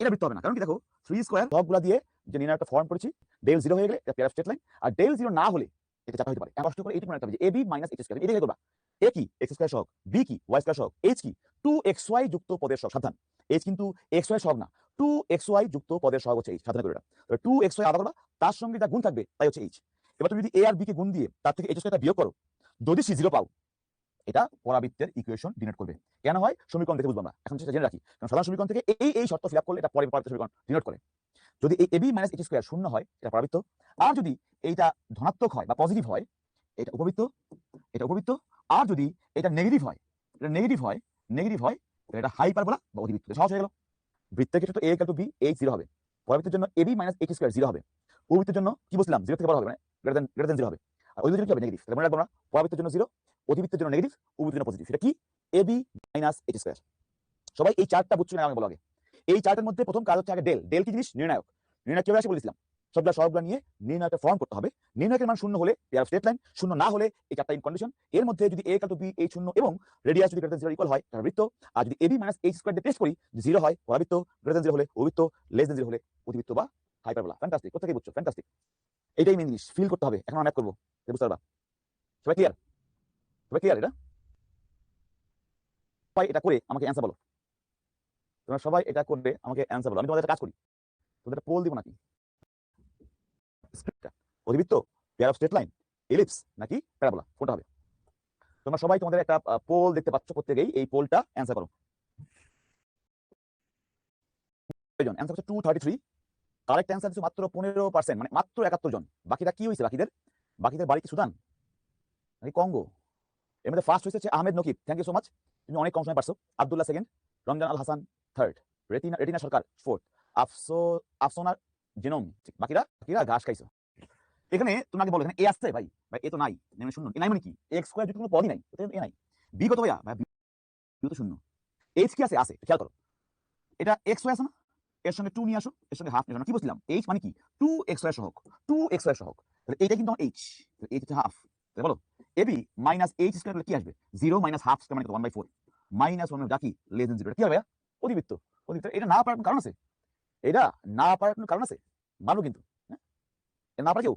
এটা বৃত্ত হবে না, কারণ কি দেখো 3 স্কয়ার সবগুলা দিয়ে যে নির্ণয় একটা ফর্ম করেছি, ডেল 0 হয়ে গেলে এটা পেয়ার অফ স্ট্রেট লাইন, আর ডেল 0 না হলে এটা চাপা হতে পারে। কষ্ট করে এইটুকু মনে রাখতে হবে যে ab - h স্কয়ার, এটাই করবা। a কি x স্কয়ার সহগ, b কি y স্কয়ার সহগ, h কি 2xy যুক্ত পদের সহগ। সাবধান, h কিন্তু xy সহগ না, 2xy যুক্ত পদের সহগ হচ্ছে h। সাবধান করে এটা। তাহলে 2xy আলাদা করবা, তার সঙ্গে যা গুণ থাকবে তাই হচ্ছে h। এবার তুমি যদি a আর b কে গুণ দিয়ে তার থেকে h স্কয়ারটা বিয়োগ করো, যদি c0 পাও, এটা পরাবৃত্তের ইকুয়েশন ডিনোট করবে। কেন হয় সমীকরণ দেখে বুঝবো আমরা, এখন সেটা জেনে রাখি। কারণ সাধারণ সমীকরণ থেকে এই শর্ত ফিল আপ করলে এটা পরাবৃত্তের সমীকরণ ডিনোট করে। যদি এই ab - h স্কয়ার শূন্য হয় এটা পরাবৃত্ত, আর যদি এইটা ধনাত্মক হয় বা পজিটিভ হয় এটা উপবৃত্ত, এটা উপবৃত্ত, আর যদি এটা নেগেটিভ হয়, এটা নেগেটিভ হয়, এটা হাইপারবোলা বা অধিবৃত্ত। সহজ হয়ে গেল। বৃত্তের ক্ষেত্রে তো a = b, h 0 হবে। পরাবৃত্তের জন্য ab - h স্কয়ার 0 হবে। উপবৃত্তের জন্য কি বলছিলাম, 0 থেকে বড় হবে, মানে গ্রেটার দেন 0 হবে। আর অধিবৃত্তের জন্য কি হবে, নেগেটিভ। তাহলে মনে রাখবো না, পরাবৃত্তের জন্য 0, অধিবৃত্তের জন্য নেগেটিভ, উপবৃত্তের জন্য পজিটিভ। সেটা কি ab - h স্কয়ার। সবাই এই চার্টটা বুঝছো না আমি বলো আগে। এই চার্টের মধ্যে প্রথম কাজ হচ্ছে আগে ডেল। ডেল কি জিনিস? নির্ণায়ক। নির্ণায়ক কিভাবে আসে বলেছিলাম, সবগুলা সহগগুলা নিয়ে নির্ণায়কটা ফর্ম করতে হবে। নির্ণায়কের মান শূন্য হলে পেয়ার অফ স্ট্রেট লাইন, শূন্য না হলে এই চারটা ইন কন্ডিশন। এর মধ্যে যদি a = b, h 0 এবং রেডিয়াস যদি গ্রেটার দেন 0 ইকুয়াল হয় তাহলে বৃত্ত। আর যদি ab - h স্কয়ার দিয়ে টেস্ট করি, 0 হয় পরাবৃত্ত, গ্রেটার দেন 0 হলে অবৃত্ত, লেস দেন 0 হলে অধিবৃত্ত বা হাইপারবোলা। ফ্যান্টাস্টিক, কোথা বুঝছো? ফ্যান্টাস্টিক। এটাই মেইন জিনিস, ফিল করতে হবে। এখন আমরা ম্যাথ করব, বুঝতে পারবা। সবাই ক্লিয়ার? সবাই ক্লিয়ার? এটা সবাই এটা করে আমাকে অ্যান্সার বলো। তোমরা সবাই এটা করবে, আমাকে অ্যান্সার বলো। আমি তোমাদের একটা কাজ করি, তোদের একটা পোল দিব নাকি? অধিবৃত্ত, pair of straight line, ellipse নাকি প্যারাবোলা, কোনটা হবে? তোমরা সবাই তোমাদের একটা পোল দেখতে পাচ্ছ, প্রত্যেকেই এই পোলটা অ্যান্সার করো। অ্যান্সার হচ্ছে 233। কারেক্ট অ্যান্সার হচ্ছে মাত্র 15%, মানে মাত্র 71 জন। বাকিটা কি হয়েছে? বাকিদের বাড়ি কি সুদান নাকি কঙ্গো? এর মধ্যে ফার্স্ট হয়েছে Ahmed Nakib, thank you so much, তুমি অনেক কম সময় পারছো। Abdullah second, Ramzan Al Hasan third, Retina Sarkar fourth, Afsana জেনম। বাকিরা ঘাস খাইছো। এখানে তুমি আগে বলো, এখানে এ আসছে ভাই? ভাই এ তো নাই, নেমে শূন্য। এ নাই মানে কি? এক্স স্কয়ার যদি কোনো পদই নাই, এ নাই। বি কত ভাইয়া? ভাই বি তো শূন্য। এইচ কি আছে? আছে, খেয়াল করো। এটা এক্স ওয়াই আছে না, এর সঙ্গে 2 নিয়ে আসো, এর সঙ্গে হাফ নিয়ে আসো। কি বলছিলাম, এইচ মানে কি? 2x ওয়াই সহগ, 2x ওয়াই সহগ। তাহলে এইটা কিন্তু আমার এইচ, এইচ হচ্ছে হাফ। তাহলে বলো এবি - h স্কয়ার কি আসবে? 0 - হাফ স্কয়ার মানে কত? 1/4 -1 ডাকি লেস দেন 0। কি হবে ভাইয়া? অধিবৃত্ত। এটা না পারার কারণ আছে, এটা না পারার কোনো কারণ আছে? মানবো কিন্তু, হ্যাঁ? না পারা কেউ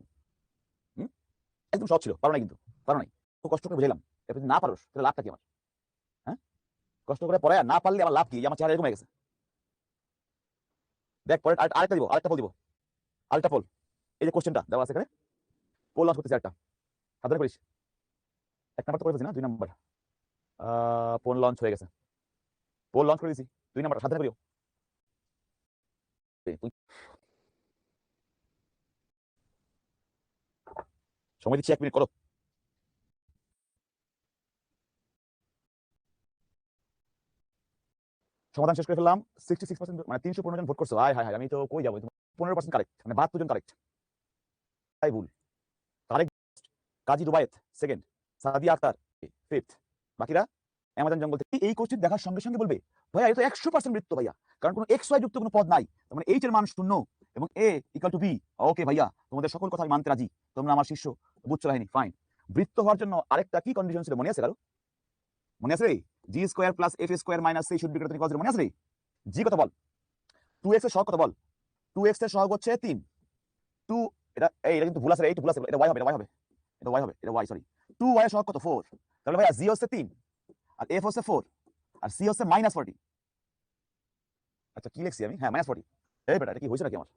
একদম সহজ ছিল, পারো নাই কিন্তু, পারো নাই। তো কষ্ট করে বুঝাইলাম, এরপর যদি না পারোস তাহলে লাভটা কি আমার? হ্যাঁ, কষ্ট করে পড়ায় না পারলে আমার লাভ কি? আমার চেহারা এরকম হয়ে গেছে। দেখ পরে আরেকটা দিব, আরেকটা পোল দিব, আরেকটা পোল। এই যে কোশ্চেনটা দেওয়া আছে এখানে, পোল লঞ্চ করতেছি একটা, সাবধানে করিস। 1 নাম্বার তো করে ফেলছি না, 2 নাম্বার পোল লঞ্চ হয়ে গেছে। পোল লঞ্চ করে দিয়েছি, 2 নাম্বার সাবধানে করিও। সময় দিচ্ছি 1 মিনিট, করো। সমাধান শেষ করে ফেললাম। 66%, মানে 315 জন ভোট করছো। হাই হাই হাই, আমি তো কই যাবো। 15% কারেক্ট, মানে 72 জন কারেক্ট। তাই ভুল। কারেক্ট কাজী রুবায়েত সেকেন্ড, সাদিয়া আক্তার ফিফথ, বাকিরা অ্যামাজন জঙ্গল থেকে। এই কোশ্চেন দেখার সঙ্গে সঙ্গে বলবে ভাইয়া এটা তো 100% বৃত্ত ভাইয়া, কারণ কোনো এক্স ওয়াই যুক্ত কোনো পদ নাই, তার মানে এইচ এর মান 0 এবং a = b। ওকে ভাইয়া, তোমাদের সকল কথা আমি মানতে রাজি, তোমরা আমার শিষ্য, বুঝছো কাহিনী, ফাইন। বৃত্ত হওয়ার জন্য আরেকটা কি কন্ডিশন ছিল মনে আছে কারো? মনে আছে রে? g square plus f square minus c should be greater than cos 0। মনে আছে রে? g কত বল? 2x এর সহগ কত বল? 2x এর সহগ হচ্ছে 3। 2 এটা কিন্তু ভুল আছে রে, এইটা ভুল আছে, এটা y হবে, এটা y হবে, এটা y হবে, এটা y, সরি। 2y এর সহগ কত? 4। তাহলে ভাইয়া g হচ্ছে 3 আর f হচ্ছে 4 আর c হচ্ছে -40। আচ্ছা কি লিখছি আমি? হ্যাঁ -40। এই বেটা এটা কি হইছে নাকি আমার?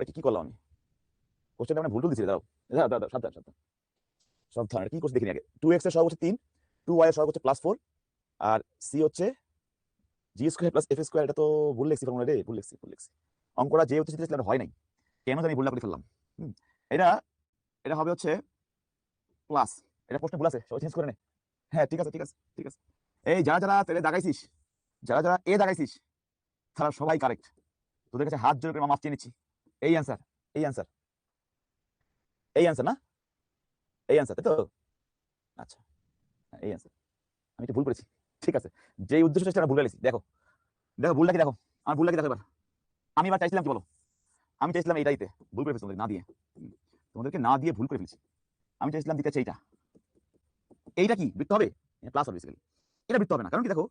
এটা কি করলাম আমি? কোশ্চেনটা মানে ভুল টুল দিছি। দাঁড়াও দাঁড়াও, সাবধান সাবধান সাবধান। কি কোশ্চেন দেখিনি আগে। 2x এর সহগ হচ্ছে 3, 2y এর সহগ হচ্ছে +4 আর c হচ্ছে g square plus f square. এটা তো ভুল লিখছি ফর্মুলা রে, ভুল লিখছি। অঙ্কটা যে উত্তর দিয়েছিলাম হয় নাই, কেন জানি ভুল না করে ফেললাম। এটা এটা হবে হচ্ছে প্লাস। এটা প্রশ্ন ভুল আছে, সবাই চেঞ্জ করে নে। হ্যাঁ ঠিক আছে ঠিক আছে ঠিক আছে। এই যারা যারা তেলে দাগাইছিস, যারা যারা এ দাগাইছিস, তারা সবাই কারেক্ট। তোদের কাছে হাত জোর করে মাফ চেয়ে নিচ্ছি। এই অ্যান্সার, এই অ্যান্সার, এই অ্যান্সার না, এই অ্যান্সার, তাই তো? আচ্ছা এই অ্যান্সার, আমি একটু ভুল করেছি, ঠিক আছে। যে উদ্দেশ্য চেষ্টা ভুল করেছি। দেখো দেখো ভুলটা কি, দেখো আমার ভুলটা কি দেখো এবার। আমি এবার চাইছিলাম কি বলো? আমি চাইছিলাম এইটাইতে, ভুল করে ফেলছি তোমাদের না দিয়ে, তোমাদেরকে না দিয়ে ভুল করে ফেলেছি। আমি চাইছিলাম দিতে চাই এইটা কি বৃত্ত হবে? প্লাস হবে বেসিক্যালি। এটা বৃত্ত হবে না, কারণ কি দেখো